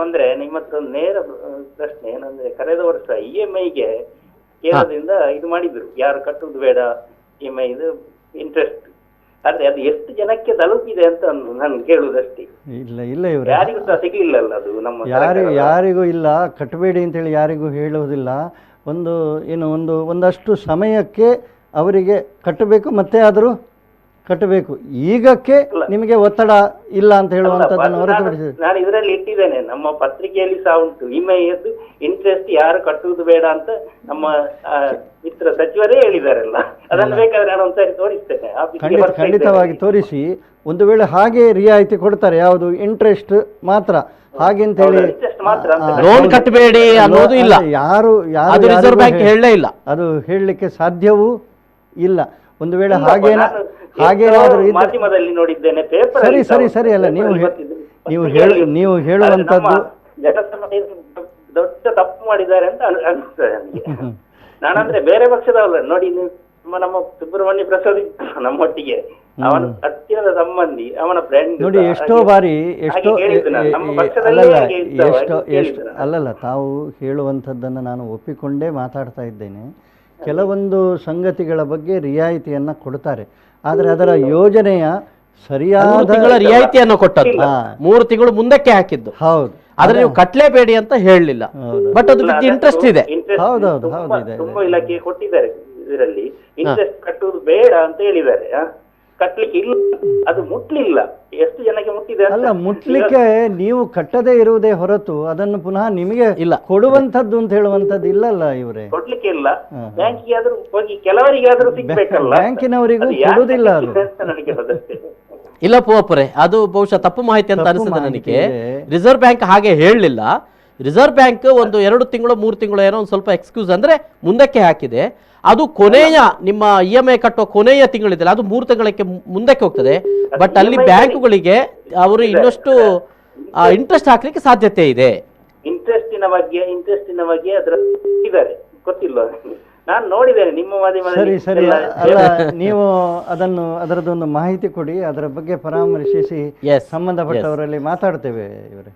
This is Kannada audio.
ಅಂದ್ರೆ ನಿಮ್ಮ ಹತ್ರ ಒಂದು ನೇರ ಪ್ರಶ್ನೆ ಏನಂದ್ರೆ ಕಳೆದ ವರ್ಷ EMI ಗೆ ಕೇರಳದಿಂದ ಇದು ಮಾಡಿದ್ರು, ಯಾರು ಕಟ್ಟುದು ಬೇಡ EMI ಇದು ಇಂಟ್ರೆಸ್ಟ್. ಆದ್ರೆ ಅದು ಎಷ್ಟು ಜನಕ್ಕೆ ತಲುಪಿದೆ ಅಂತ ನಾನು ಕೇಳುದಷ್ಟೇ. ಇಲ್ಲ ಇಲ್ಲ ಇವ್ರೆ, ಯಾರಿಗೂ ಸಹ ಸಿಗ್ಲಿಲ್ಲಲ್ಲ ಅದು ನಮ್ಮ ಯಾರಿಗೂ ಇಲ್ಲ, ಕಟ್ಟಬೇಡಿ ಅಂತೇಳಿ ಯಾರಿಗೂ ಹೇಳುವುದಿಲ್ಲ. ಒಂದಷ್ಟು ಸಮಯಕ್ಕೆ ಅವರಿಗೆ ಕಟ್ಟಬೇಕು, ಮತ್ತೆ ಆದರೂ ಕಟ್ಟಬೇಕು. ಈಗಕ್ಕೆ ನಿಮಗೆ ಒತ್ತಡ ಇಲ್ಲ ಅಂತ ಹೇಳುವಂಥದ್ದನ್ನು ಹೊರತುಪಡಿಸಿ ನಾನು ಇದರಲ್ಲಿ ಇಟ್ಟಿದ್ದೇನೆ, ನಮ್ಮ ಪತ್ರಿಕೆಯಲ್ಲಿ ಸಹ ಉಂಟು. EMI ಇಂಟ್ರೆಸ್ಟ್ ಯಾರು ಕಟ್ಟುವುದು ಬೇಡ ಅಂತ ನಮ್ಮ ಮಿತ್ರ ಸಚಿವರೇ ಹೇಳಿದಾರಲ್ಲ. ಅದನ್ನು ಬೇಕಾದ್ರೆ ನಾನು ಒಂದ್ಸರಿ ತೋರಿಸ್ತೇನೆ. ಖಂಡಿತವಾಗಿ ತೋರಿಸಿ. ಒಂದು ವೇಳೆ ಹಾಗೆ ರಿಯಾಯಿತಿ ಕೊಡ್ತಾರೆ, ಯಾವುದು ಇಂಟ್ರೆಸ್ಟ್ ಮಾತ್ರ ಹಾಗೆ ಅಂತ ಹೇಳಿ ಲೋನ್ ಕಟ್ಟಬೇಡಿ ಅನ್ನೋದು ಇಲ್ಲ. ಯಾರು ರಿಸರ್ವ್ ಬ್ಯಾಂಕ್ ಹೇಳಲೇ ಇಲ್ಲ, ಅದು ಹೇಳಲಿಕ್ಕೆ ಸಾಧ್ಯವೂ ಇಲ್ಲ. ಒಂದು ವೇಳೆ ಹಾಗೇನಾದ್ರೂ ಮಾಧ್ಯಮದಲ್ಲಿ ನೋಡಿದ್ದೇನೆ, ಸರಿ ಸರಿ ಸರಿ ಅಲ್ಲ, ನೀವು ಹೇಳುವಂತದ್ದು ದೊಡ್ಡ ತಪ್ಪು ಮಾಡಿದ್ದಾರೆ ಅಂತ ಅನಿಸ್ತದೆ ನನಗೆ. ನಾನಂದ್ರೆ ಬೇರೆ ಪಕ್ಷದವಲ್ಲ ನೋಡಿ, ನಮ್ಮ ಸುಬ್ರಹ್ಮಣ್ಯ ಪ್ರಸಾದ್ ನಮ್ಮೊಟ್ಟಿಗೆ, ಅವನ ಹತ್ತಿರದ ಸಂಬಂಧಿ, ಅವನ ಫ್ರೆಂಡ್ ನೋಡಿ. ಎಷ್ಟೋ ಬಾರಿ ಅಲ್ಲಲ್ಲ, ತಾವು ಹೇಳುವಂಥದ್ದನ್ನು ನಾನು ಒಪ್ಪಿಕೊಂಡೇ ಮಾತಾಡ್ತಾ ಇದ್ದೇನೆ. ಕೆಲವೊಂದು ಸಂಗತಿಗಳ ಬಗ್ಗೆ ರಿಯಾಯಿತಿಯನ್ನು ಕೊಡ್ತಾರೆ, ಆದರೆ ಅದರ ಯೋಜನೆಯ ಸರಿಯಾದ ರಿಯಾಯಿತಿಯನ್ನು ಕೊಟ್ಟದ್ದು 3 ತಿಂಗಳು ಮುಂದಕ್ಕೆ ಹಾಕಿದ್ದು. ಹೌದು, ಆದ್ರೆ ನೀವು ಕಟ್ಲೇಬೇಡಿ ಅಂತ ಹೇಳಲಿಲ್ಲ, ಬಟ್ ಅದು ಇಂಟ್ರೆಸ್ಟ್ ಇದೆ. ಹೌದೌದು, ತುಂಬಾ ಇಲಾಖೆ ಕೊಟ್ಟಿದ್ದಾರೆ, ಇದರಲ್ಲಿ ಇಂಟ್ರೆಸ್ಟ್ ಕಟ್ಟುವುದು ಬೇಡ ಅಂತ ಹೇಳಿದ್ದಾರೆ. ಕಟ್ಲಿಕ್ಕೆ ಇಲ್ಲ, ಅದು ಮುಟ್ಲಿಲ್ಲ. ಎಷ್ಟು ಜನಕ್ಕೆ ಮುಟ್ಟಿದೆ ಅಲ್ಲ, ಮುಟ್ಲಿಕ್ಕೆ ನೀವು ಕಟ್ಟದೇ ಇರುವುದೇ ಹೊರತು ಅದನ್ನು ಪುನಃ ನಿಮಗೆ ಇಲ್ಲ ಕೊಡುವಂಥದ್ದು ಅಂತ ಹೇಳುವಂಥದ್ದು ಇಲ್ಲಲ್ಲ ಇವರೇ. ಕೊಡ್ಲಿಕ್ಕೆ ಇಲ್ಲ, ಬ್ಯಾಂಕಿಗೆ ಆದ್ರೂ ಹೋಗಿ ಕೆಲವರಿಗಾದ್ರೂ ಸಿಗ್ಬೇಕಲ್ಲ, ಬ್ಯಾಂಕಿನವರಿಗೂ ಕೊಡುವುದಿಲ್ಲ ಅದು. ಇಲ್ಲ ಪೋಪರೆ, ಅದು ಬಹುಶಃ ತಪ್ಪು ಮಾಹಿತಿ ಅಂತ ಅನಿಸುತ್ತೆ ನನಗೆ. ರಿಸರ್ವ್ ಬ್ಯಾಂಕ್ ಹಾಗೆ ಹೇಳಲಿಲ್ಲ. ರಿಸರ್ವ್ ಬ್ಯಾಂಕ್ 1-2 ತಿಂಗಳು 3 ತಿಂಗಳು ಏನೋ ಒಂದು ಸ್ವಲ್ಪ ಎಕ್ಸ್ಕ್ಯೂಸ್ ಅಂದ್ರೆ ಮುಂದಕ್ಕೆ ಹಾಕಿದೆ. ಅದು ಕೊನೆಯ ನಿಮ್ಮ EMI ಕಟ್ಟುವ ಕೊನೆಯ ತಿಂಗಳಿದೆ, ಅದು 3 ತಿಂಗಳಿಗೆ ಮುಂದಕ್ಕೆ ಹೋಗ್ತದೆ. ಬಟ್ ಅಲ್ಲಿ ಬ್ಯಾಂಕುಗಳಿಗೆ ಅವರು ಇನ್ನಷ್ಟು ಇಂಟ್ರೆಸ್ಟ್ ಹಾಕ್ಲಿಕ್ಕೆ ಸಾಧ್ಯತೆ ಇದೆ. ಇಂಟ್ರೆಸ್ಟಿನ ಬಗ್ಗೆ ಅದರ ಇದ್ದಾರೆ, ಗೊತ್ತಿಲ್ಲ, ನಾನು ನೋಡಿದ್ದೇನೆ ನಿಮ್ಮ ಮಾಧ್ಯಮದಲ್ಲಿ. ಸರಿ ಸರಿ ಅಲ್ಲ, ನೀವು ಅದರದೊಂದು ಮಾಹಿತಿ ಕೊಡಿ, ಅದರ ಬಗ್ಗೆ ಪರಾಮರ್ಶಿಸಿ ಸಂಬಂಧಪಟ್ಟವರಲ್ಲಿ ಮಾತಾಡ್ತೇವೆ ಇವರೇ.